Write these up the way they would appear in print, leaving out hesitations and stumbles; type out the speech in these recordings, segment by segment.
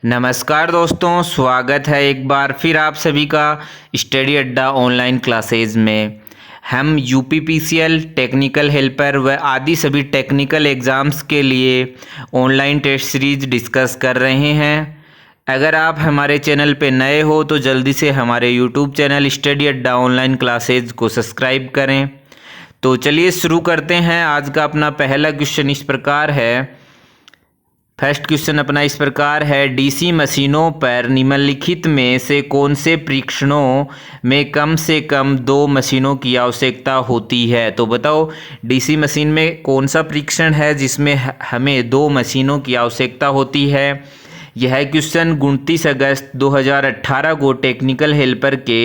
नमस्कार दोस्तों, स्वागत है एक बार फिर आप सभी का स्टडी अड्डा ऑनलाइन क्लासेज में। हम यूपीपीसीएल टेक्निकल हेल्पर व आदि सभी टेक्निकल एग्ज़ाम्स के लिए ऑनलाइन टेस्ट सीरीज डिस्कस कर रहे हैं। अगर आप हमारे चैनल पे नए हो तो जल्दी से हमारे यूट्यूब चैनल स्टडी अड्डा ऑनलाइन क्लासेज को सब्सक्राइब करें। तो चलिए शुरू करते हैं। आज का अपना पहला क्वेश्चन इस प्रकार है। फर्स्ट क्वेश्चन अपना इस प्रकार है, डीसी मशीनों पर निम्नलिखित में से कौन से परीक्षणों में कम से कम 2 मशीनों की आवश्यकता होती है। तो बताओ डीसी मशीन में कौन सा परीक्षण है जिसमें हमें 2 मशीनों की आवश्यकता होती है। यह क्वेश्चन 29 अगस्त 2018 को टेक्निकल हेल्पर के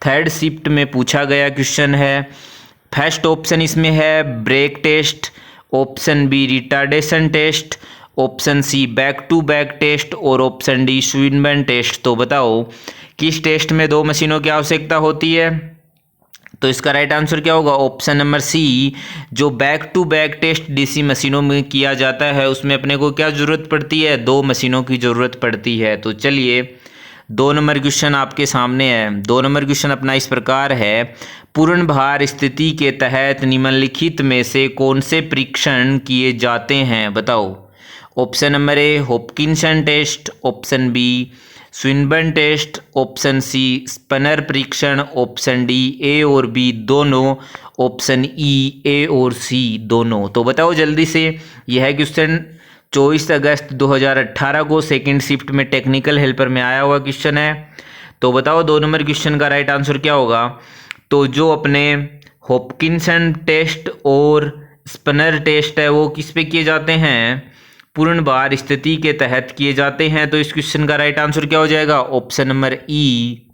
3rd शिफ्ट में पूछा गया क्वेश्चन है। फर्स्ट ऑप्शन इसमें है brake test, option B retardation test, option C back to back test और ऑप्शन डी स्विनबर्न टेस्ट। तो बताओ किस टेस्ट में 2 मशीनों की आवश्यकता होती है। तो इसका राइट आंसर क्या होगा, ऑप्शन नंबर सी। जो back to back test DC मशीनों में किया जाता है उसमें अपने को क्या ज़रूरत पड़ती है, 2 मशीनों की ज़रूरत पड़ती है। तो चलिए 2 नंबर क्वेश्चन आपके सामने है। 2 नंबर क्वेश्चन अपना इस प्रकार है, पूर्ण भार स्थिति के तहत निम्नलिखित में से कौन से परीक्षण किए जाते हैं। बताओ option number A Hopkinson test, option B Swinburne test, option C Sumpner परीक्षण, ऑप्शन डी ए और बी दोनों, ऑप्शन ई ए और सी दोनों। तो बताओ जल्दी से। यह क्वेश्चन 24 अगस्त 2018 को 2nd शिफ्ट में टेक्निकल हेल्पर में आया हुआ क्वेश्चन है। तो बताओ 2 नंबर क्वेश्चन का राइट आंसर क्या होगा। तो जो अपने हॉपकिंसन टेस्ट और स्पनर टेस्ट है वो किस पे किए जाते हैं, पूर्ण भार स्थिति के तहत किए जाते हैं। तो इस क्वेश्चन का राइट आंसर क्या हो जाएगा, ऑप्शन नंबर ई।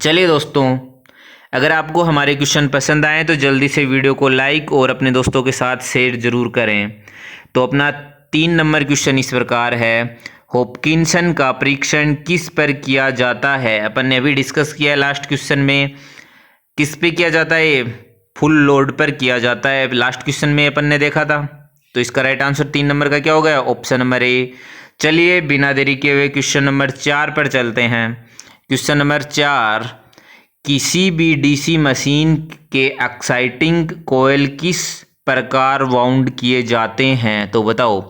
चलिए दोस्तों, अगर आपको हमारे क्वेश्चन पसंद आए तो जल्दी से वीडियो को लाइक और अपने दोस्तों के साथ शेयर जरूर करें। तो अपना 3 नंबर क्वेश्चन इस प्रकार है, हॉपकिंसन का परीक्षण किस पर किया जाता है। अपन ने अभी डिस्कस किया है लास्ट क्वेश्चन में, किस पे किया जाता है, फुल लोड पर किया जाता है। लास्ट क्वेश्चन में अपन ने देखा था। तो इसका राइट आंसर 3 नंबर का क्या हो गया, ऑप्शन नंबर ए। चलिए बिना देरी किए हुए क्वेश्चन नंबर 4 पर चलते हैं। क्वेश्चन नंबर 4, किसी भी डीसी मशीन के एक्साइटिंग कोयल किस प्रकार वाउंड किए जाते हैं। तो बताओ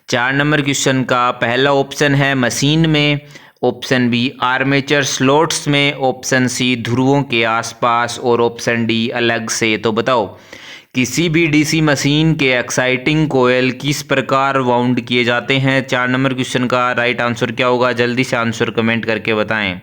4 नंबर क्वेश्चन का पहला ऑप्शन है मशीन में, ऑप्शन बी आर्मेचर स्लॉट्स में, ऑप्शन सी ध्रुवों के आसपास और ऑप्शन डी अलग से। तो बताओ किसी भी डीसी मशीन के एक्साइटिंग कोयल किस प्रकार वाउंड किए जाते हैं। 4 नंबर क्वेश्चन का राइट आंसर क्या होगा, जल्दी से आंसर कमेंट करके बताएं।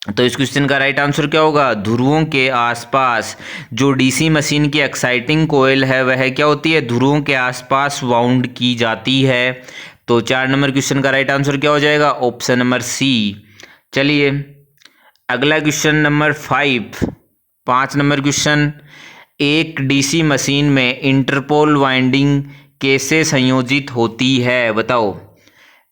तो इस क्वेश्चन का राइट आंसर क्या होगा, ध्रुवों के आसपास। जो डीसी मशीन की एक्साइटिंग कोयल है वह क्या होती है, ध्रुवों के आसपास वाउंड की जाती है। तो 4 नंबर क्वेश्चन का राइट आंसर क्या हो जाएगा, ऑप्शन नंबर सी। चलिए अगला क्वेश्चन नंबर 5 नंबर क्वेश्चन, एक डीसी मशीन में इंटरपोल वाइंडिंग कैसे संयोजित होती है। बताओ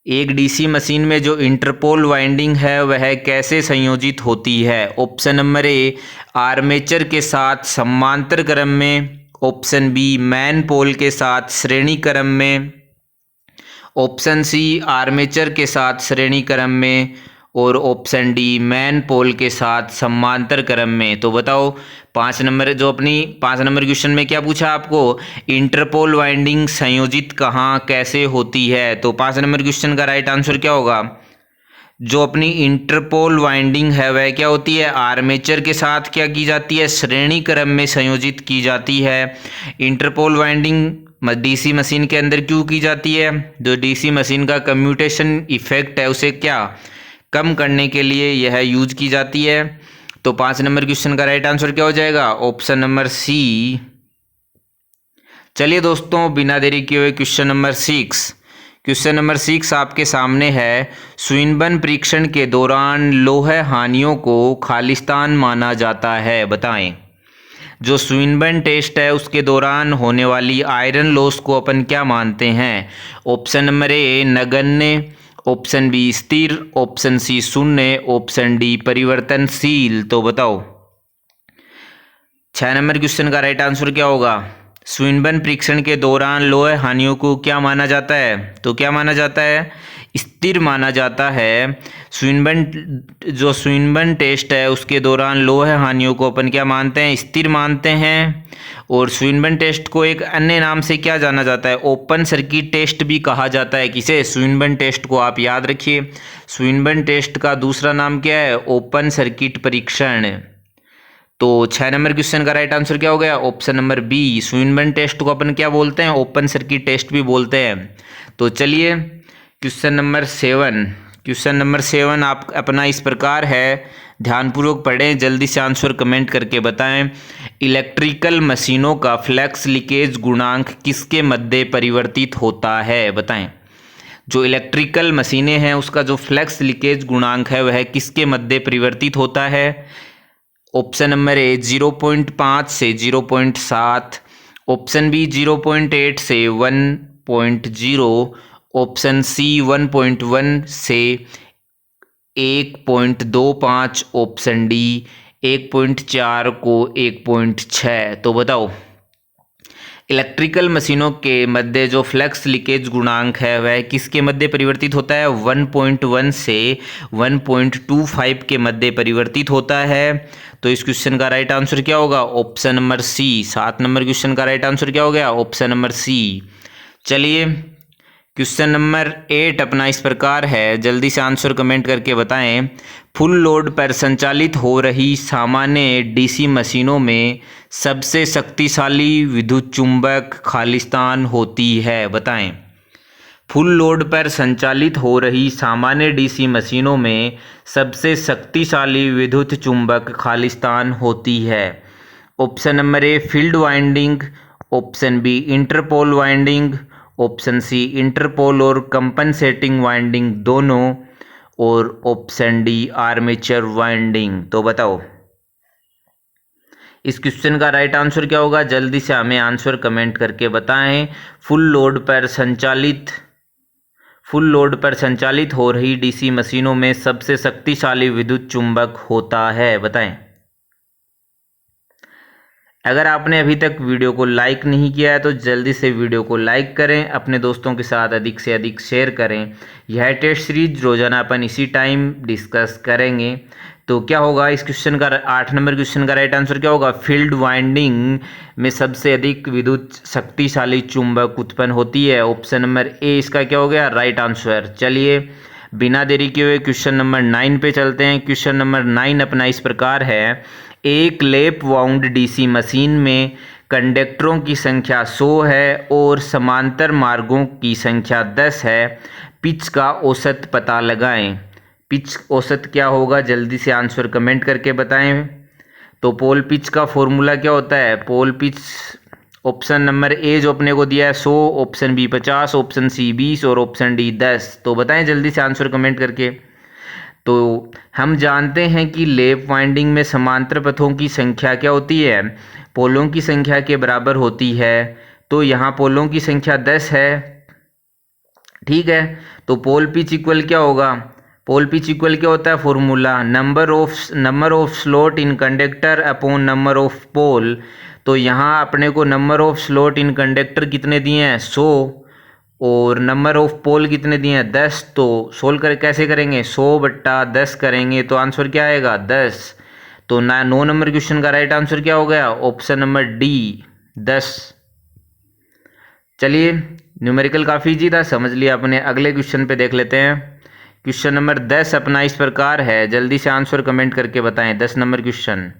एक डीसी मशीन में जो इंटरपोल वाइंडिंग है वह कैसे संयोजित होती है। ऑप्शन नंबर ए आर्मेचर के साथ समांतर क्रम में, ऑप्शन बी मैन पोल के साथ श्रेणी क्रम में, ऑप्शन सी आर्मेचर के साथ श्रेणी क्रम में और ऑप्शन डी मैन पोल के साथ समांतर क्रम में। तो बताओ 5 नंबर क्वेश्चन में क्या पूछा आपको, इंटरपोल वाइंडिंग संयोजित कहाँ कैसे होती है। तो 5 नंबर क्वेश्चन का राइट आंसर क्या होगा, जो अपनी इंटरपोल वाइंडिंग है वह क्या होती है, आर्मेचर के साथ क्या की जाती है, श्रेणी क्रम में संयोजित की जाती है। इंटरपोल वाइंडिंग डीसी मशीन के अंदर क्यों की जाती है, जो डीसी मशीन का कम्यूटेशन इफेक्ट है उसे क्या कम करने के लिए यह यूज की जाती है। तो 5 नंबर क्वेश्चन का राइट आंसर क्या हो जाएगा, ऑप्शन नंबर सी। चलिए दोस्तों बिना देरी किए हुए क्वेश्चन नंबर 6 आपके सामने है, स्विनबर्न परीक्षण के दौरान लौह हानियों को खालिस्तान माना जाता है। बताएं जो स्विनबर्न टेस्ट है उसके दौरान होने वाली आयरन लॉस को अपन क्या मानते हैं। ऑप्शन नंबर ए नगण्य, ऑप्शन बी स्थिर, ऑप्शन सी शून्य, ऑप्शन डी परिवर्तनशील। तो बताओ 6 नंबर क्वेश्चन का राइट आंसर क्या होगा, स्विनबर्न परीक्षण के दौरान लोह हानियों को क्या माना जाता है? तो क्या माना जाता है? स्थिर माना जाता है। स्विनबर्न टेस्ट है उसके दौरान लोह हानियों को अपन क्या मानते हैं? स्थिर मानते हैं। और स्विनबर्न टेस्ट को एक अन्य नाम से क्या जाना जाता है? ओपन सर्किट टेस्ट भी कहा जाता है। किसे? स्विनबर्न टेस्ट को आप याद रखिए। स्विनबर्न टेस्ट का दूसरा नाम क्या है? ओपन सर्किट परीक्षण। तो 6 नंबर क्वेश्चन का राइट आंसर क्या हो गया? Option number B. Swinburne test को अपन क्या बोलते हैं? ओपन सर्किट टेस्ट भी बोलते हैं। तो चलिए क्वेश्चन नंबर 7 आप अपना इस प्रकार है, ध्यानपूर्वक पढ़ें, जल्दी से आंसर कमेंट करके बताएं। इलेक्ट्रिकल मशीनों का फ्लक्स लीकेज गुणांक किसके मध्य परिवर्तित होता है? बताएं। जो इलेक्ट्रिकल मशीनें हैं उसका जो फ्लक्स लीकेज गुणांक है वह किसके मध्य परिवर्तित होता है? ऑप्शन नंबर ए 0.5 से 0.7, ऑप्शन बी 0.8 से 1.0, ऑप्शन सी 1.1 से 1.25, ऑप्शन डी 1.4 को 1.6। तो बताओ इलेक्ट्रिकल मशीनों के मध्य जो फ्लक्स लीकेज गुणांक है वह किसके मध्य परिवर्तित होता है? 1.1 से 1.25 के मध्य परिवर्तित होता है। तो इस क्वेश्चन का राइट आंसर क्या होगा? Option number C. 7 number question का राइट आंसर क्या हो गया? Option number C. चलिए क्वेश्चन नंबर 8 अपना इस प्रकार है, जल्दी से आंसर कमेंट करके बताएं। फुल लोड पर संचालित हो रही सामान्य डीसी मशीनों में सबसे शक्तिशाली विद्युत चुंबक खालिस्तान होती है? बताएं। फुल लोड पर संचालित हो रही सामान्य डीसी मशीनों में सबसे शक्तिशाली विद्युत चुंबक खालिस्तान होती है। Option number A field winding, option B interpole winding, option C interpole और कंपनसेटिंग वाइंडिंग दोनों, और ऑप्शन डी आर्मेचर वाइंडिंग। तो बताओ इस क्वेश्चन का राइट आंसर क्या होगा? जल्दी से हमें आंसर कमेंट करके बताएं। फुल लोड पर संचालित हो रही डीसी मशीनों में सबसे शक्तिशाली विद्युत चुंबक होता है? बताएं। अगर आपने अभी तक वीडियो को लाइक नहीं किया है तो जल्दी से वीडियो को लाइक करें, अपने दोस्तों के साथ अधिक से अधिक शेयर करें। यह टेस्ट सीरीज रोजाना अपन इसी टाइम डिस्कस करेंगे। तो क्या होगा इस क्वेश्चन का 8 नंबर क्वेश्चन का राइट आंसर क्या होगा? फील्ड वाइंडिंग में सबसे अधिक विद्युत शक्तिशाली चुंबक उत्पन्न होती है। ऑप्शन नंबर ए इसका क्या हो गया? Right answer. चलिए बिना देरी किए हुए क्वेश्चन नंबर 9 पे चलते हैं। क्वेश्चन नंबर 9 अपना इस प्रकार है, एक लैप वाउंड डीसी मशीन में कंडक्टरों की संख्या 100 है और समांतर मार्गों की संख्या 10 है। पिच का औसत पता लगाएं। पिच औसत क्या होगा? जल्दी से आंसर कमेंट करके बताएं। तो पोल पिच का फॉर्मूला क्या होता है? Pole pitch option number A जो अपने को दिया है 100, ऑप्शन बी 50, ऑप्शन सी 20 और ऑप्शन डी 10। तो बताएं जल्दी से आंसर कमेंट करके। तो हम जानते हैं कि लैप वाइंडिंग में समांतर पथों की संख्या क्या होती है? पोलों की संख्या के बराबर होती है। तो यहाँ पोलों की संख्या 10 है, ठीक है। तो पोल पिच इक्वल क्या होगा? पोल पिच इक्वल क्या होता है? Formula number of slot in conductor upon number of pole. तो यहाँ अपने को number of slot in conductor कितने दिए हैं? 100, और नंबर ऑफ पोल कितने दिए हैं? 10। तो सोल्व कर कैसे करेंगे? 100/10 करेंगे तो आंसर क्या आएगा? 10। तो 9 नंबर क्वेश्चन का राइट आंसर क्या हो गया? Option number D 10। चलिए न्यूमेरिकल काफ़ी इजी था, समझ लिया अपने। अगले क्वेश्चन पे देख लेते हैं। क्वेश्चन नंबर 10 अपना इस प्रकार है, जल्दी से आंसर कमेंट करके बताएं। 10 नंबर क्वेश्चन,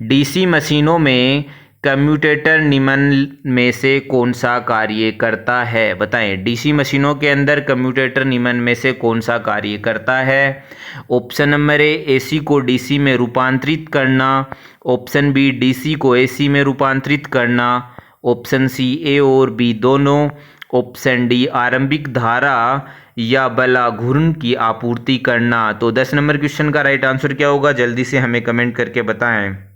डीसी मशीनों में कम्यूटेटर निम्न में से कौन सा कार्य करता है? बताएं। डीसी मशीनों के अंदर कम्यूटेटर निम्न में से कौन सा कार्य करता है? ऑप्शन नंबर ए एसी को डीसी में रूपांतरित करना, ऑप्शन बी डीसी को एसी में रूपांतरित करना, ऑप्शन सी ए और बी दोनों, ऑप्शन डी आरंभिक धारा या बला घूर्ण की आपूर्ति करना। तो 10 नंबर क्वेश्चन का राइट आंसर क्या होगा? जल्दी से हमें कमेंट करके बताएं।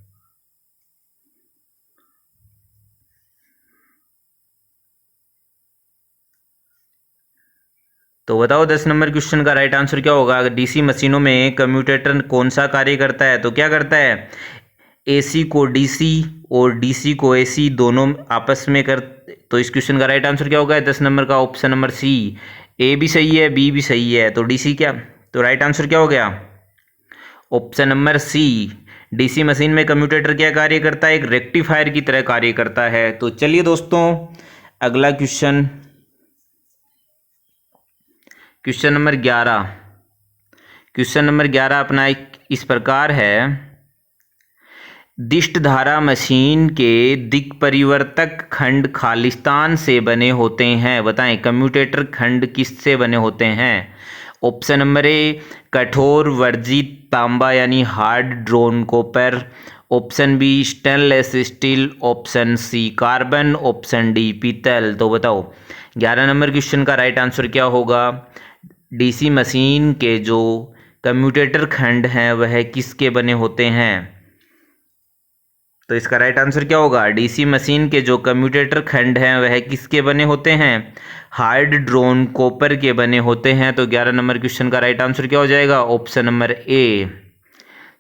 तो बताओ 10 नंबर क्वेश्चन का राइट आंसर क्या होगा? डीसी मशीनों में कम्यूटेटर कौन सा कार्य करता है? तो क्या करता है? एसी को डीसी और डीसी को एसी दोनों आपस में कर, तो इस क्वेश्चन का राइट आंसर क्या होगा 10 नंबर का ऑप्शन नंबर सी। ए भी सही है, बी भी सही है, तो डीसी क्या, तो राइट आंसर क्या हो गया option number C. DC machine में कम्यूटेटर क्या कार्य करता है, एक रेक्टिफायर की तरह कार्य करता है। तो चलिए दोस्तों अगला question, question number 11। Question number 11 अपना इस प्रकार है, दिष्ट धारा मशीन के दिक् परिवर्तक खंड खालिस्तान से बने होते हैं, बताएं कम्यूटेटर खंड किससे बने होते हैं। ऑप्शन नंबर ए कठोर वर्जित तांबा यानी hard drawn copper, option B stainless steel, option C carbon, option D पीतल। तो बताओ 11 नंबर क्वेश्चन का राइट आंसर क्या होगा। डीसी मशीन के जो कम्यूटेटर खंड हैं वह किसके बने होते हैं, तो इसका राइट आंसर क्या होगा, डीसी मशीन के जो कम्यूटेटर खंड हैं वह किसके बने होते हैं, हार्ड ड्रोन कॉपर के बने होते हैं। तो 11 नंबर क्वेश्चन का राइट आंसर क्या हो जाएगा, ऑप्शन नंबर ए।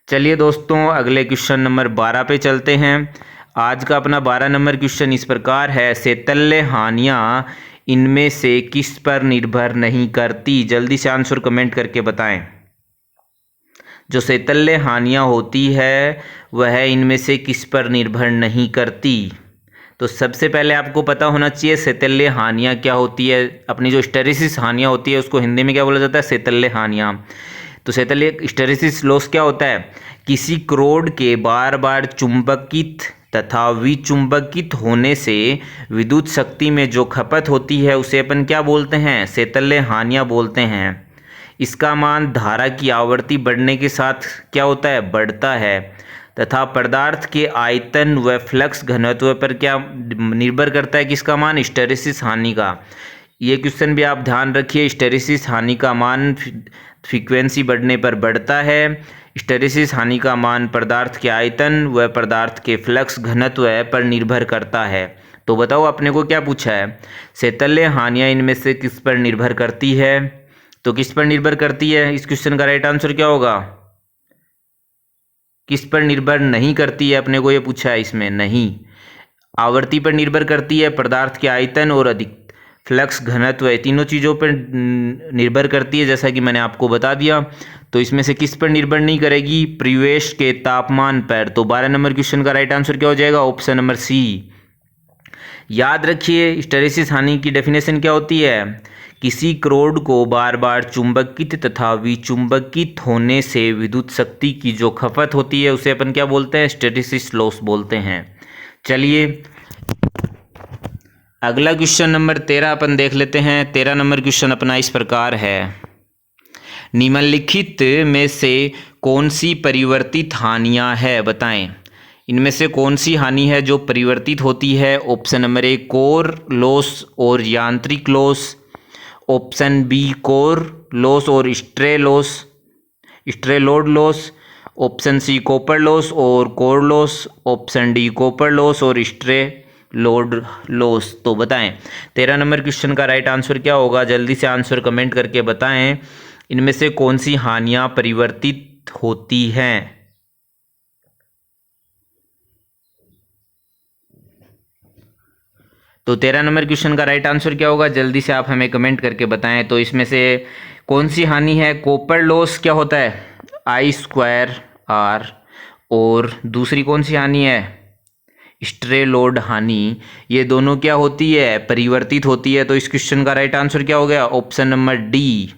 चलिए दोस्तों अगले क्वेश्चन नंबर 12 पे चलते हैं। आज का अपना 12 नंबर क्वेश्चन इस प्रकार है, सेतल्य हानियाँ इनमें से किस पर निर्भर नहीं करती। जल्दी से आंसर कमेंट करके बताएं। जो सेतल्य हानियाँ होती है वह इनमें से किस पर निर्भर नहीं करती। तो सबसे पहले आपको पता होना चाहिए सेतल्य हानियाँ क्या होती है। अपनी जो हिस्टैरिसीस हानियाँ होती है उसको हिंदी में क्या बोला जाता है, सेतल्य हानियाँ। तो सेतल्य हिस्टैरिसीस लॉस क्या होता है, किसी क्रोड के बार बार चुंबकित तथा विचुंबकित होने से विद्युत शक्ति में जो खपत होती है उसे अपन क्या बोलते हैं, सेतल्य हानियाँ बोलते हैं। इसका मान धारा की आवृत्ति बढ़ने के साथ क्या होता है, बढ़ता है, तथा पदार्थ के आयतन व फ्लक्स घनत्व पर क्या निर्भर करता है, किसका मान, हिस्टैरिसीस हानि का। ये क्वेश्चन भी आप ध्यान रखिए, हिस्टैरिसीस हानि का मान फ्रीक्वेंसी बढ़ने पर बढ़ता है। हिस्टैरिसीस हानि का मान पदार्थ के आयतन व पदार्थ के फ्लक्स घनत्व पर निर्भर करता है। तो बताओ अपने को क्या पूछा है, सेतल्य हानियाँ इनमें से किस पर निर्भर करती है। तो किस पर निर्भर करती है, इस क्वेश्चन का राइट आंसर क्या होगा, किस पर निर्भर नहीं करती है, अपने को ये पूछा है इसमें, नहीं। आवृत्ति पर निर्भर करती है, पदार्थ के आयतन और अधिक फ्लक्स घनत्व है, तीनों चीज़ों पर निर्भर करती है जैसा कि मैंने आपको बता दिया। तो इसमें से किस पर निर्भर नहीं करेगी, परिवेश के तापमान पर। तो 12 नंबर क्वेश्चन का राइट आंसर क्या हो जाएगा, ऑप्शन नंबर सी। याद रखिए हिस्टैरिसीस हानि की डेफिनेशन क्या होती है, किसी क्रोड को बार बार चुंबकित तथा विचुंबकित होने से विद्युत शक्ति की जो खपत होती है उसे अपन क्या बोलते हैं, हिस्टैरिसीस लॉस बोलते हैं। चलिए अगला क्वेश्चन नंबर 13 अपन देख लेते हैं। 13 नंबर क्वेश्चन अपना इस प्रकार है, निम्नलिखित में से कौन सी परिवर्तित हानियाँ है, बताएं इनमें से कौन सी हानि है जो परिवर्तित होती है। Option number A core loss और यांत्रिक loss, option B core loss और stray load loss, option C copper loss और core loss, option D copper loss और स्ट्रे लोड लॉस। तो बताएं 13 नंबर क्वेश्चन का राइट आंसर क्या होगा, जल्दी से आंसर कमेंट करके बताएं इनमें से कौन सी हानियां परिवर्तित होती हैं। तो 13 नंबर क्वेश्चन का राइट आंसर क्या होगा, जल्दी से आप हमें कमेंट करके बताएं। तो इसमें से कौन सी हानि है, कॉपर लॉस क्या होता है, I²R, और दूसरी कौन सी हानि है, स्ट्रे लोड हानि। ये दोनों क्या होती है, परिवर्तित होती है। तो इस क्वेश्चन का राइट आंसर क्या हो गया, option number D.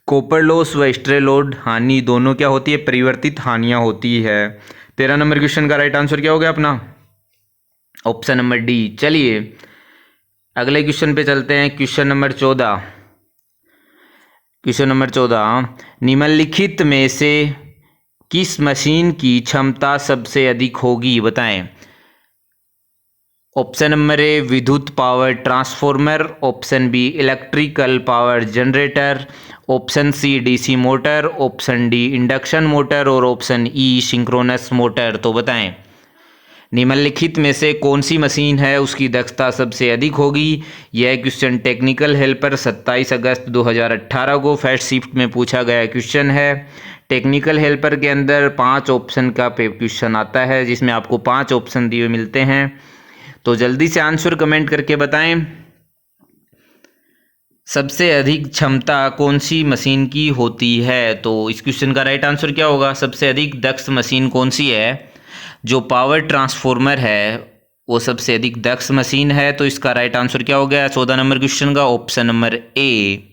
Copper loss व स्ट्रे लोड हानि दोनों क्या होती है, परिवर्तित हानियां होती है। 13 नंबर क्वेश्चन का राइट आंसर क्या हो गया अपना, ऑप्शन नंबर डी। चलिए अगले क्वेश्चन पे चलते हैं, क्वेश्चन नंबर 14। क्वेश्चन नंबर 14, निम्नलिखित में से किस मशीन की क्षमता सबसे अधिक होगी, बताएं। ऑप्शन नंबर ए विद्युत power transformer, option B electrical power generator, option C DC motor, option D induction motor और ऑप्शन ई सिंक्रोनस मोटर। तो बताएं निम्नलिखित में से कौन सी मशीन है उसकी दक्षता सबसे अधिक होगी? यह क्वेश्चन टेक्निकल हेल्पर 27 अगस्त 2018 को फर्स्ट शिफ्ट में पूछा गया क्वेश्चन है। टेक्निकल हेल्पर के अंदर 5 ऑप्शन का क्वेश्चन आता है, जिसमें आपको 5 ऑप्शन दिए मिलते हैं। तो जल्दी से आंसर कमेंट करके बताएं। सबसे अधिक क्षमता कौन सी मशीन की होती है? तो इस क्वेश्चन का राइट आंसर क्या होगा? सबसे अधिक दक्ष मशीन कौन सी है? जो पावर ट्रांसफॉर्मर है वो सबसे अधिक दक्ष मशीन है। तो इसका राइट आंसर क्या हो गया 14 नंबर क्वेश्चन का? ऑप्शन नंबर ए।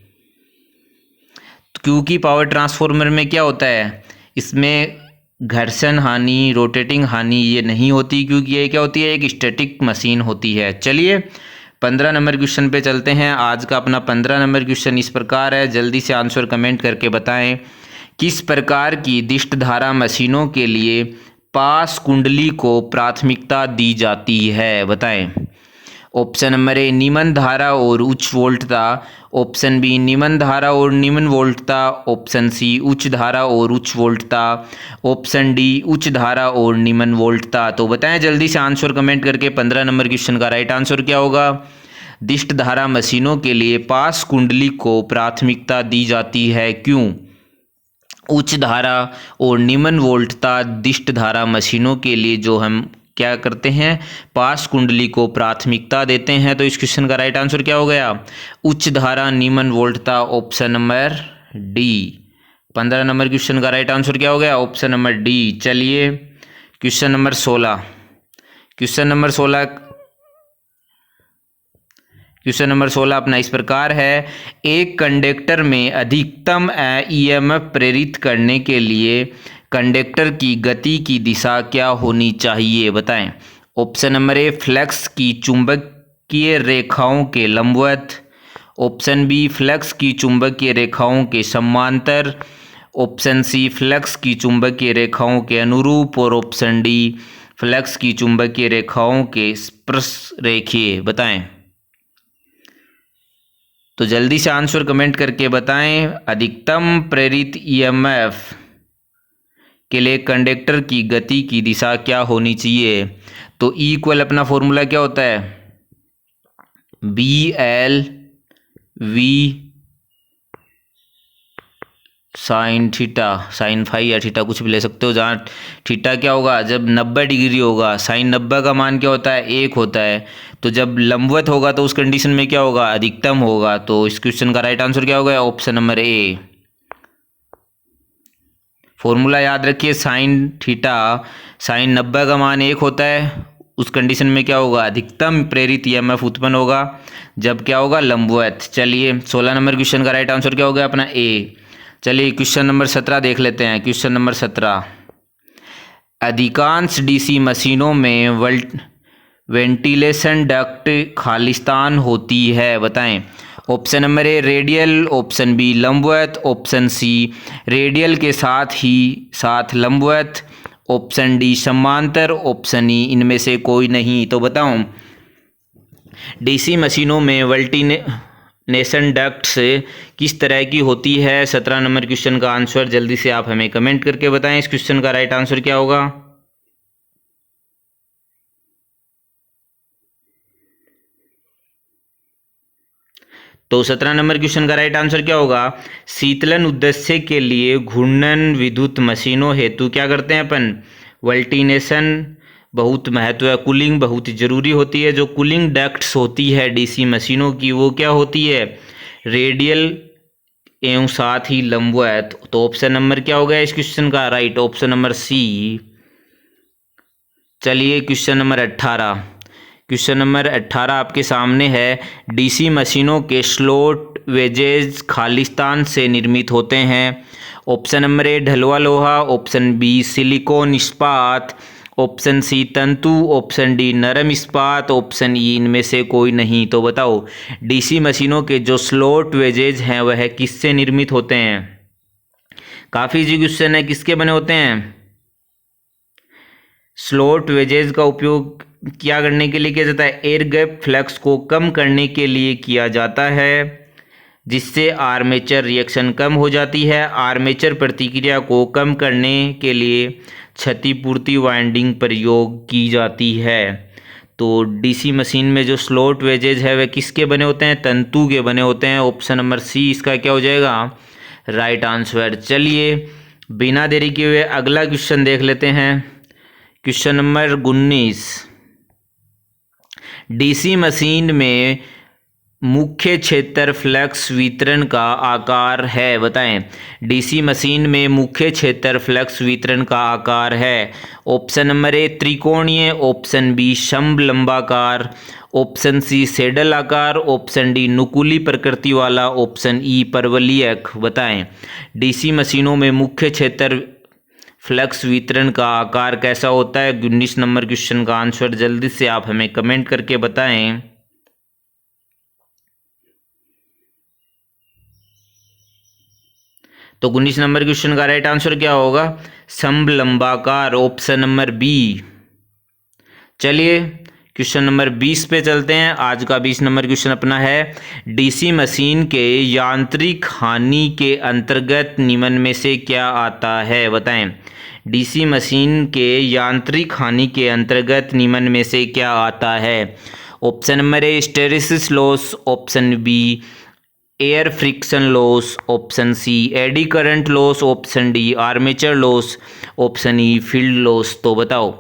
क्योंकि पावर ट्रांसफॉर्मर में क्या होता है, इसमें घर्षण हानि, रोटेटिंग हानि ये नहीं होती, क्योंकि ये क्या होती है, एक स्टैटिक मशीन होती है। चलिए 15 नंबर क्वेश्चन पे चलते हैं। आज का अपना 15 नंबर क्वेश्चन इस प्रकार है, जल्दी से आंसर कमेंट करके बताएं। किस प्रकार की दिष्ट धारा मशीनों के लिए पास कुंडली को प्राथमिकता दी जाती है? बताएं। ऑप्शन नंबर ए निम्न धारा और उच्च वोल्टता, ऑप्शन बी निम्न धारा और निम्न वोल्टता, ऑप्शन सी उच्च धारा और उच्च वोल्टता, ऑप्शन डी उच्च धारा और निम्न वोल्टता। तो बताएं जल्दी से आंसर कमेंट करके 15 नंबर क्वेश्चन का राइट आंसर क्या होगा? दिष्ट धारा मशीनों के लिए पास कुंडली को प्राथमिकता दी जाती है, क्यों? उच्च धारा और निम्न वोल्टता दिष्ट धारा मशीनों के लिए जो हम क्या करते हैं, पास कुंडली को प्राथमिकता देते हैं। तो इस क्वेश्चन का राइट आंसर क्या हो गया? उच्च धारा निम्न वोल्टता, option number D. 15 number question का राइट आंसर क्या हो गया? Option number D. चलिए क्वेश्चन नंबर 16। क्वेश्चन नंबर 16 अपना इस प्रकार है। एक कंडक्टर में अधिकतम ईएमएफ प्रेरित करने के लिए कंडक्टर की गति की दिशा क्या होनी चाहिए? बताएं। ऑप्शन नंबर ए फ्लक्स की चुंबकीय रेखाओं के लंबवत, ऑप्शन बी फ्लक्स की चुंबकीय रेखाओं के समांतर, ऑप्शन सी फ्लक्स की चुंबकीय रेखाओं के अनुरूप, और ऑप्शन डी फ्लक्स की चुंबकीय रेखाओं के स्पर्शरेखीय। बताएं। तो जल्दी से आंसर कमेंट करके बताएं। अधिकतम प्रेरित ईएमएफ के लिए कंडक्टर की गति की दिशा क्या होनी चाहिए? तो ई इक्वल अपना फॉर्मूला क्या होता है? B L V sine theta, sine phi या थीटा कुछ भी ले सकते हो, जहाँ थीटा क्या होगा, जब 90 डिग्री होगा, साइन 90 का मान क्या होता है? 1 होता है। तो जब लंबवत होगा तो उस कंडीशन में क्या होगा? अधिकतम होगा। तो इस क्वेश्चन का राइट आंसर क्या होगा? ऑप्शन नंबर ए। फॉर्मूला याद रखिए, साइन थीटा, साइन 90 का मान 1 होता है, उस कंडीशन में क्या होगा? अधिकतम प्रेरित ईएमएफ उत्पन्न होगा जब क्या होगा? लंबवत। चलिए 16 नंबर क्वेश्चन का राइट आंसर क्या होगा? अपना ए। चलिए क्वेश्चन नंबर 17 देख लेते हैं। Question number 17। अधिकांश डीसी मशीनों में वेंटिलेशन डक्ट खालिस्तान होती है। बताएं। Option number A radial, option B लंबवत, ऑप्शन सी रेडियल के साथ लंबवत, ऑप्शन डी समांतर, ऑप्शन ई इनमें से कोई नहीं। तो बताऊं, डीसी मशीनों में वेंटिलेशन डक्ट किस तरह की होती है? 17 नंबर क्वेश्चन का आंसर जल्दी से आप हमें कमेंट करके बताएं। इस क्वेश्चन का राइट आंसर क्या होगा? तो 17 नंबर क्वेश्चन का राइट आंसर क्या होगा? शीतलन उद्देश्य के लिए घूर्णन विद्युत मशीनों हेतु क्या करते हैं अपन? वेंटिलेशन बहुत महत्व है, कूलिंग बहुत जरूरी होती है। जो कूलिंग डक्ट्स होती है डीसी मशीनों की, वो क्या होती है? रेडियल एवं साथ ही लंबवत। तो ऑप्शन नंबर क्या हो गया इस क्वेश्चन का? Right, option number C. चलिए क्वेश्चन नंबर 18। क्वेश्चन नंबर 18 आपके सामने है। डीसी मशीनों के स्लॉट वेजेज खालिस्तान से निर्मित होते हैं। ऑप्शन नंबर ए ढलुआ लोहा, ऑप्शन बी सिलिकॉन इस्पात, ऑप्शन सी तंतु, ऑप्शन डी नरम इस्पात, ऑप्शन ई इनमें से कोई नहीं। तो बताओ डीसी मशीनों के जो स्लॉट वेजेज हैं वह किससे निर्मित होते हैं? काफ़ी जी क्वेश्चन है, किसके बने होते हैं? स्लॉट वेजेज का उपयोग क्या करने के लिए किया जाता है? एयर गैप फ्लक्स को कम करने के लिए किया जाता है, जिससे आर्मेचर रिएक्शन कम हो जाती है। आर्मेचर प्रतिक्रिया को कम करने के लिए क्षतिपूर्ति वाइंडिंग प्रयोग की जाती है। तो डीसी मशीन में जो स्लॉट वेजेज है वह किसके बने होते हैं? तंतु के बने होते हैं। ऑप्शन नंबर सी इसका क्या हो जाएगा? Right answer. चलिए बिना देरी किए हुए अगला क्वेश्चन देख लेते हैं। क्वेश्चन नंबर 19, डीसी मशीन में मुख्य क्षेत्र फ्लक्स वितरण का आकार है, बताएं। डीसी मशीन में मुख्य क्षेत्र फ्लक्स वितरण का आकार है। ऑप्शन नंबर ए त्रिकोणीय, ऑप्शन बी समलंबाकार, ऑप्शन सी सैडल आकार, ऑप्शन डी नुकीली प्रकृति वाला, ऑप्शन ई परवलयिक। बताएं डीसी मशीनों में मुख्य क्षेत्र फ्लक्स वितरण का आकार कैसा होता है? 19 नंबर क्वेश्चन का आंसर जल्दी से आप हमें कमेंट करके बताएं। तो 19 नंबर क्वेश्चन का राइट आंसर क्या होगा? समलंबाकार, ऑप्शन नंबर बी। चलिए क्वेश्चन नंबर 20 पे चलते हैं। आज का 20 नंबर क्वेश्चन अपना है, डीसी मशीन के यांत्रिक हानि के अंतर्गत निम्न में से क्या आता है? बताएं डीसी मशीन के यांत्रिक हानि के अंतर्गत निम्न में से क्या आता है? Option number A hysteresis loss, option B air friction loss, option C eddy current loss, option D armature loss, option E field loss. तो बताओ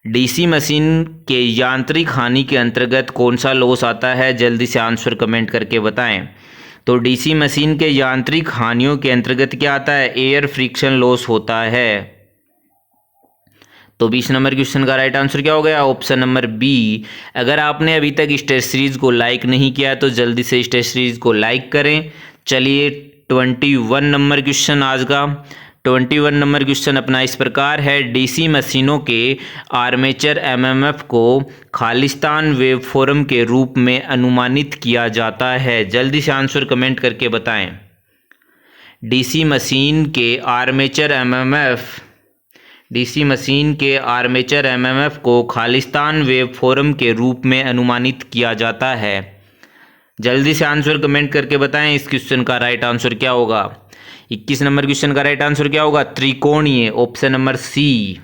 डीसी मशीन के यांत्रिक हानि के अंतर्गत कौन सा लॉस आता है? जल्दी से आंसर कमेंट करके बताएं। तो डीसी मशीन के यांत्रिक हानियों के अंतर्गत क्या आता है? एयर फ्रिक्शन लॉस होता है। तो 20 नंबर क्वेश्चन का राइट आंसर क्या हो गया? Option number B. अगर आपने अभी तक इस टेस्ट सीरीज को लाइक नहीं किया तो जल्दी से इस टेस्ट सीरीज को लाइक करें। चलिए 21 नंबर क्वेश्चन आज का 21 नंबर क्वेश्चन अपना इस प्रकार है, डीसी मशीनों के आर्मेचर एमएमएफ को खालिस्तान वेवफॉर्म के रूप में अनुमानित किया जाता है। जल्दी से आंसर कमेंट करके बताएं। डीसी मशीन के आर्मेचर एमएमएफ को खालिस्तान वेवफॉर्म के रूप में अनुमानित किया जाता है। जल्दी से आंसर कमेंट करके बताएं इस क्वेश्चन का राइट आंसर क्या होगा? 21 नंबर क्वेश्चन का राइट आंसर क्या होगा? त्रिकोणीय, ऑप्शन नंबर सी।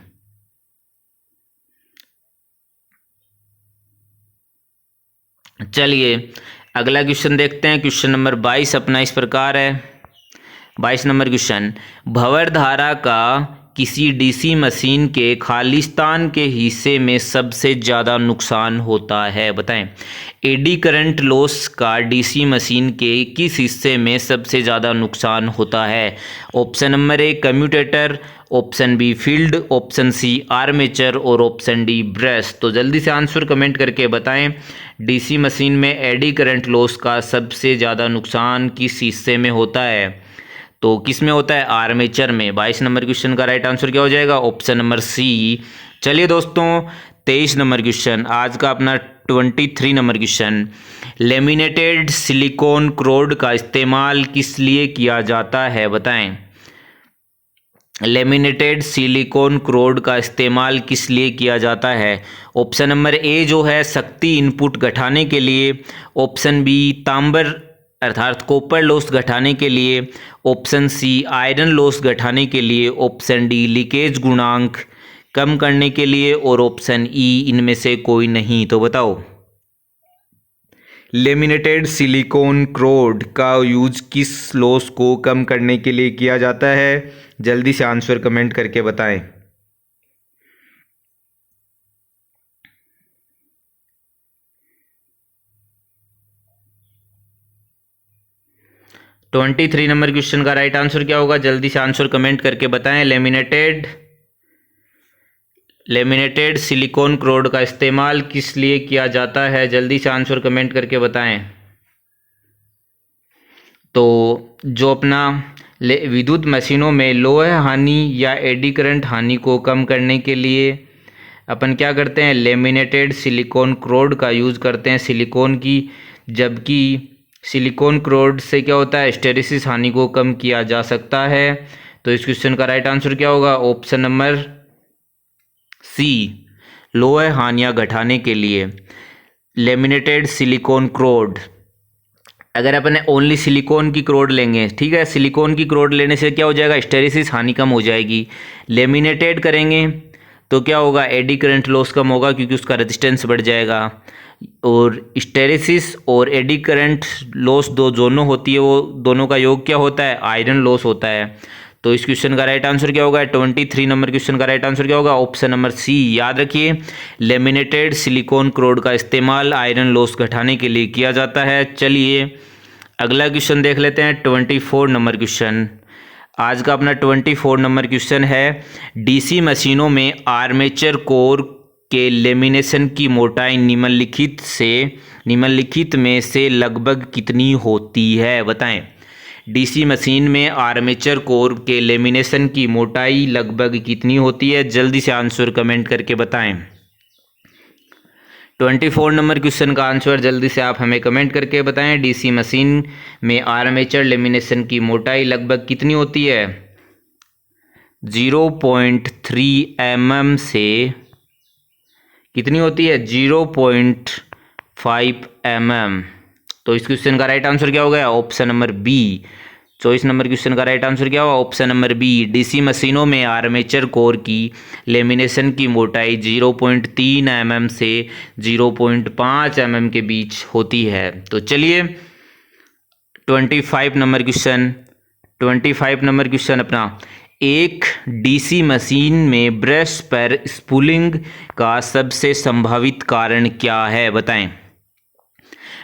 चलिए अगला क्वेश्चन देखते हैं। क्वेश्चन नंबर 22 अपना इस प्रकार है। 22 नंबर क्वेश्चन, भंवर धारा का किसी डीसी मशीन के खालिस्तान के हिस्से में सबसे ज़्यादा नुकसान होता है? बताएं एडी करंट लॉस का डीसी मशीन के किस हिस्से में सबसे ज़्यादा नुकसान होता है? Option number A commutator, option B field, option C armature और ऑप्शन डी ब्रश। तो जल्दी से आंसर कमेंट करके बताएं डीसी मशीन में एडी करंट लॉस का सबसे ज़्यादा नुकसान किस हिस्से में होता है? तो किस में होता है? आर्मेचर में। 22 नंबर क्वेश्चन का राइट आंसर क्या हो जाएगा? Option number C. चलिए दोस्तों 23 नंबर क्वेश्चन आज का अपना 23 नंबर क्वेश्चन, लेमिनेटेड सिलिकॉन क्रोड का इस्तेमाल किस लिए किया जाता है? बताएं लेमिनेटेड सिलिकॉन क्रोड का इस्तेमाल किस लिए किया जाता है? ऑप्शन नंबर ए जो है शक्ति इनपुट घटाने के लिए, ऑप्शन बी तांबर अर्थात कॉपर लॉस घटाने के लिए, ऑप्शन सी आयरन लॉस घटाने के लिए, ऑप्शन डी लीकेज गुणांक कम करने के लिए और ऑप्शन ई इनमें से कोई नहीं। तो बताओ लेमिनेटेड सिलिकॉन क्रोड का यूज किस लॉस को कम करने के लिए किया जाता है? जल्दी से आंसर कमेंट करके बताएं। तो 23 नंबर क्वेश्चन का राइट आंसर क्या होगा? जल्दी से आंसर कमेंट करके बताएं। लेमिनेटेड सिलिकॉन क्रोड का इस्तेमाल किस लिए किया जाता है? जल्दी से आंसर कमेंट करके बताएं। तो जो अपना विद्युत मशीनों में लोहे हानि या एडी करंट हानि को कम करने के लिए अपन क्या करते हैं? लेमिनेटेड सिलिकॉन क्रोड का यूज़ करते हैं सिलिकॉन की, जबकि सिलिकॉन क्रोड से क्या होता है? हिस्टैरिसीस हानि को कम किया जा सकता है। तो इस क्वेश्चन का राइट आंसर क्या होगा? ऑप्शन नंबर सी, लोहे हानियाँ घटाने के लिए लेमिनेटेड सिलिकॉन क्रोड अगर अपन ओनली सिलिकॉन की क्रोड लेंगे, ठीक है, सिलिकॉन की क्रोड लेने से क्या हो जाएगा, हिस्टेरेसिस हानि कम हो जाएगी। लेमिनेटेड करेंगे तो क्या होगा, एडी करंट लॉस कम होगा क्योंकि उसका रेजिस्टेंस बढ़ जाएगा। और हिस्टेरेसिस और एडी करंट लॉस दो दोनों होती है, वो दोनों का योग क्या होता है, आयरन लॉस होता है। तो इस क्वेश्चन का राइट आंसर क्या होगा, 23 नंबर क्वेश्चन का राइट आंसर क्या होगा, ऑप्शन नंबर सी। याद रखिए, लेमिनेटेड सिलिकॉन क्रोड का इस्तेमाल आयरन लॉस घटाने के लिए किया जाता है। चलिए अगला क्वेश्चन देख लेते हैं, 24 नंबर क्वेश्चन। आज का अपना 24 नंबर क्वेश्चन है, डीसी मशीनों में आर्मेचर कोर के लेमिनेशन की मोटाई निम्नलिखित में से लगभग कितनी होती है, बताएं। डीसी मशीन में आर्मेचर कोर के लेमिनेशन की मोटाई लगभग कितनी होती है, जल्दी से आंसर कमेंट करके बताएं। 24 नंबर क्वेश्चन का आंसर जल्दी से आप हमें कमेंट करके बताएं। डीसी मशीन में आर्मेचर लेमिनेशन की मोटाई लगभग कितनी होती है, 0.3 mm से कितनी होती है, 0.5 mm। तो इस क्वेश्चन का राइट आंसर क्या हो गया, option number B. 24 number question का राइट आंसर क्या हुआ, ऑप्शन नंबर बी। डीसी मशीनों में आर्मेचर कोर की लेमिनेशन की मोटाई 0.3 mm से 0.5 mm के बीच होती है। तो चलिए 25 नंबर क्वेश्चन अपना, एक डीसी मशीन में ब्रश पर स्पूलिंग का सबसे संभावित कारण क्या है, बताएं।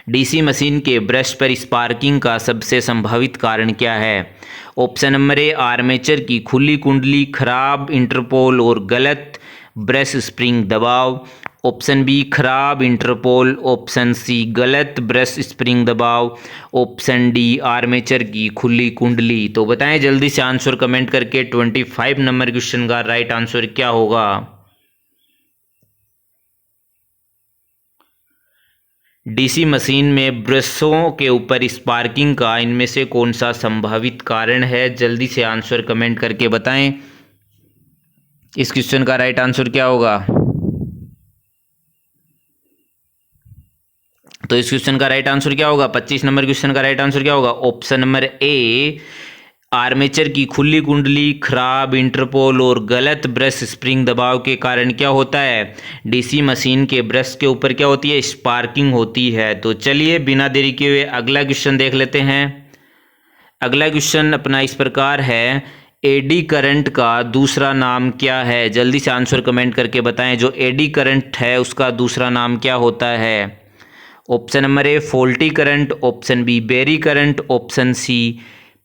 डीसी मशीन के ब्रश पर स्पार्किंग का सबसे संभावित कारण क्या है। ऑप्शन नंबर ए, आर्मेचर की खुली कुंडली, खराब इंटरपोल और गलत ब्रश स्प्रिंग दबाव। ऑप्शन बी, खराब इंटरपोल। ऑप्शन सी, गलत ब्रश स्प्रिंग दबाव। ऑप्शन डी, आर्मेचर की खुली कुंडली। तो बताएं जल्दी से आंसर कमेंट करके, 25 नंबर क्वेश्चन का राइट आंसर क्या होगा। डीसी मशीन में ब्रशों के ऊपर स्पार्किंग का इनमें से कौन सा संभावित कारण है, जल्दी से आंसर कमेंट करके बताएं। इस क्वेश्चन का राइट आंसर क्या होगा। तो इस क्वेश्चन का राइट आंसर क्या होगा, 25 नंबर क्वेश्चन का राइट आंसर क्या होगा, ऑप्शन नंबर ए, आर्मेचर की खुली कुंडली, खराब इंटरपोल और गलत ब्रश स्प्रिंग दबाव के कारण क्या होता है, डीसी मशीन के ब्रश के ऊपर क्या होती है, स्पार्किंग होती है। तो चलिए बिना देरी किए हुए अगला क्वेश्चन देख लेते हैं। अगला क्वेश्चन अपना इस प्रकार है, एडी करंट का दूसरा नाम क्या है, जल्दी से आंसर कमेंट करके बताएं। जो एडी करंट है उसका दूसरा नाम क्या होता है। Option number A, faulty current. Option B, berry current. Option C,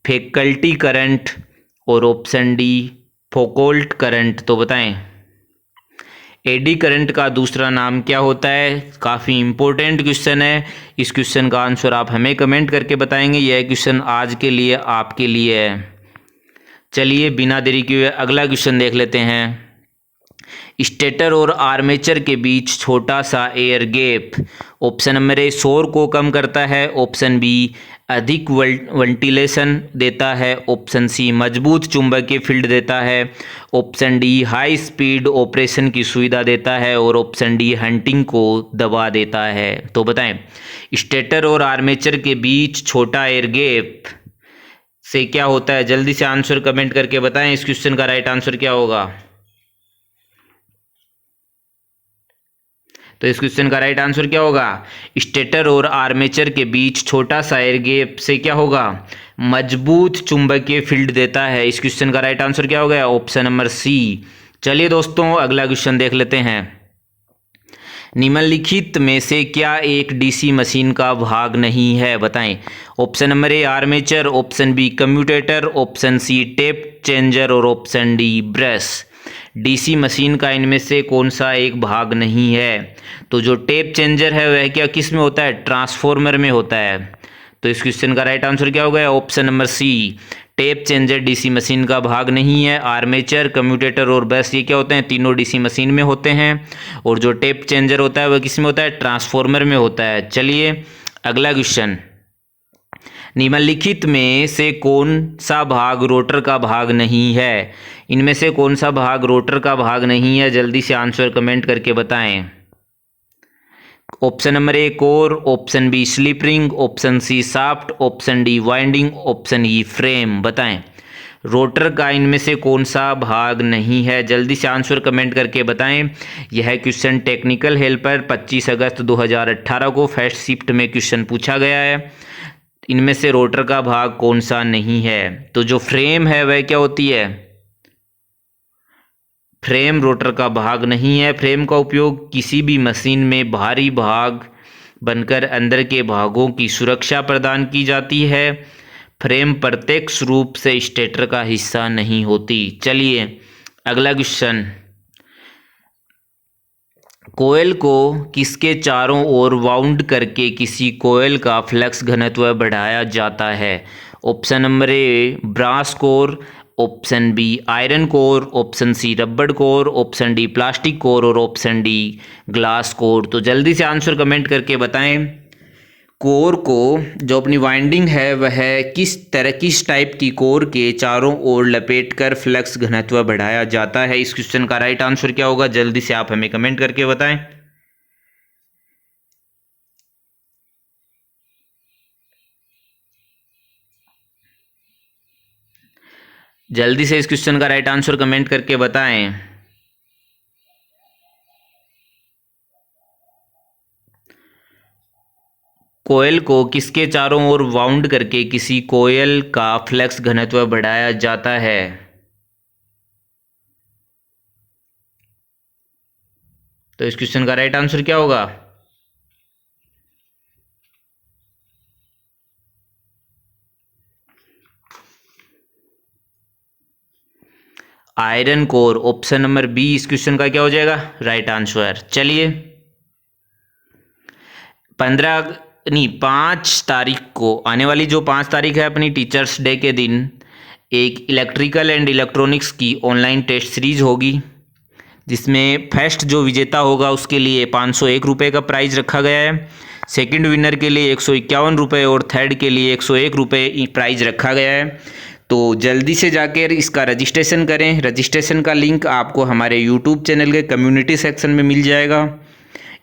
faculty current. और ऑप्शन डी, फोकोल्ट करंट। तो बताएं एडी करंट का दूसरा नाम क्या होता है। काफ़ी इंपॉर्टेंट क्वेश्चन है, इस क्वेश्चन का आंसर आप हमें कमेंट करके बताएंगे। यह क्वेश्चन आज के लिए आपके लिए है। चलिए बिना देरी किए अगला क्वेश्चन देख लेते हैं। स्टेटर और आर्मेचर के बीच छोटा सा एयर गैप, ऑप्शन नंबर ए, शोर को कम करता है। ऑप्शन बी, अधिक वेंटिलेशन देता है। ऑप्शन सी, मजबूत चुंबकीय फील्ड देता है। Option D, high speed operation की सुविधा देता है। और ऑप्शन डी, हंटिंग को दबा देता है। तो बताएं स्टेटर और आर्मेचर के बीच छोटा एयर गैप से क्या होता है, जल्दी से आंसर कमेंट करके बताएं। इस क्वेश्चन का राइट आंसर क्या होगा। तो इस क्वेश्चन का राइट आंसर क्या होगा, स्टेटर और आर्मेचर के बीच छोटा सा एयर गैप से क्या होगा, मजबूत चुंबकीय फील्ड देता है। इस क्वेश्चन का राइट आंसर क्या हो गया, ऑप्शन नंबर सी। चलिए दोस्तों अगला क्वेश्चन देख लेते हैं। निम्नलिखित में से क्या एक डीसी मशीन का भाग नहीं है, बताएं। Option number A, armature. Option B, commutator. Option C, tap changer. और option D, brush. DC machine का इनमें से कौन सा एक भाग नहीं है। तो जो टेप चेंजर है वह क्या किस में होता है, ट्रांसफॉर्मर में होता है। तो इस क्वेश्चन का राइट आंसर क्या हो गया, option number C, tap changer DC machine का भाग नहीं है। आर्मेचर, कम्यूटेटर और ब्रश ये क्या होते हैं, तीनों डीसी मशीन में होते हैं। और जो टेप चेंजर होता है वह किस में होता है, ट्रांसफॉर्मर में होता है। चलिए अगला क्वेश्चन, निम्नलिखित में से कौन सा भाग रोटर का भाग नहीं है। इनमें से कौन सा भाग रोटर का भाग नहीं है, जल्दी से आंसर कमेंट करके बताएं। Option number A core, option B slip ring, option C shaft, option D winding, option E frame. बताएं रोटर का इनमें से कौन सा भाग नहीं है। जल्दी से आंसर कमेंट करके बताएं। यह क्वेश्चन टेक्निकल हेल्पर 25 अगस्त 2018 को फर्स्ट शिफ्ट में क्वेश्चन पूछा गया है। इनमें से रोटर का भाग कौन सा नहीं है। तो जो फ्रेम है वह क्या होती है, फ्रेम रोटर का भाग नहीं है। फ्रेम का उपयोग किसी भी मशीन में भारी भाग बनकर अंदर के भागों की सुरक्षा प्रदान की जाती है। फ्रेम प्रत्यक्ष रूप से स्टेटर का हिस्सा नहीं होती। चलिए अगला क्वेश्चन, कोयल को किसके चारों ओर वाउंड करके किसी कोयल का फ्लक्स घनत्व बढ़ाया जाता है। Option number A brass core, option B iron core, option C रबड़ core, option D plastic core और ऑप्शन डी ग्लास कोर। तो जल्दी से आंसर कमेंट करके बताएं। कोर को जो अपनी वाइंडिंग है वह किस टाइप की कोर के चारों ओर लपेटकर फ्लक्स घनत्व बढ़ाया जाता है। इस क्वेश्चन का राइट आंसर क्या होगा, जल्दी से आप हमें कमेंट करके बताएं। जल्दी से इस क्वेश्चन का राइट आंसर कमेंट करके बताएं। कोयल को किसके चारों ओर वाउंड करके किसी कोयल का फ्लक्स घनत्व बढ़ाया जाता है। तो इस क्वेश्चन का राइट आंसर क्या होगा, iron core. Option number B इस क्वेश्चन का क्या हो जाएगा, राइट आंसर। चलिए 5 तारीख को आने वाली जो 5 तारीख है अपनी टीचर्स डे के दिन एक इलेक्ट्रिकल एंड इलेक्ट्रॉनिक्स की ऑनलाइन टेस्ट सीरीज होगी, जिसमें फर्स्ट जो विजेता होगा उसके लिए 501 रुपये का प्राइज़ रखा गया है। सेकंड विनर के लिए 151 रुपये और थर्ड के लिए 101 रुपये प्राइज़ रखा गया है। तो जल्दी से जाकर इसका रजिस्ट्रेशन करें। रजिस्ट्रेशन का लिंक आपको हमारे यूट्यूब चैनल के कम्युनिटी सेक्शन में मिल जाएगा।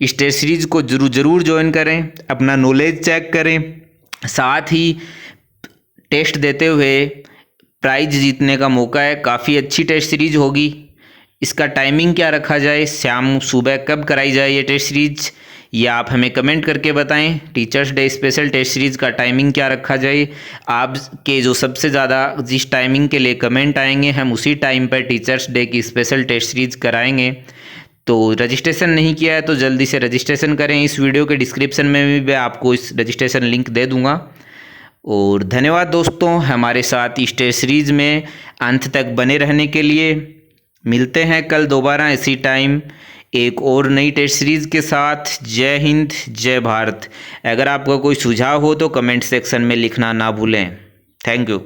इस टेस्ट सीरीज़ को ज़रूर ज्वाइन करें, अपना नॉलेज चेक करें, साथ ही टेस्ट देते हुए प्राइज जीतने का मौका है। काफ़ी अच्छी टेस्ट सीरीज़ होगी। इसका टाइमिंग क्या रखा जाए, शाम सुबह कब कराई जाए ये टेस्ट सीरीज़, या आप हमें कमेंट करके बताएं। Teachers day special test series का टाइमिंग क्या रखा जाए। आपके जो सबसे ज़्यादा जिस टाइमिंग के लिए कमेंट आएंगे हम उसी टाइम पर टीचर्स डे की स्पेशल टेस्ट सीरीज़ कराएंगे। तो रजिस्ट्रेशन नहीं किया है तो जल्दी से रजिस्ट्रेशन करें। इस वीडियो के डिस्क्रिप्शन में भी मैं आपको इस रजिस्ट्रेशन लिंक दे दूंगा। और धन्यवाद दोस्तों, हमारे साथ इस टेस्ट सीरीज़ में अंत तक बने रहने के लिए। मिलते हैं कल दोबारा इसी टाइम एक और नई टेस्ट सीरीज़ के साथ। जय हिंद, जय भारत। अगर आपका कोई सुझाव हो तो कमेंट सेक्शन में लिखना ना भूलें। Thank you.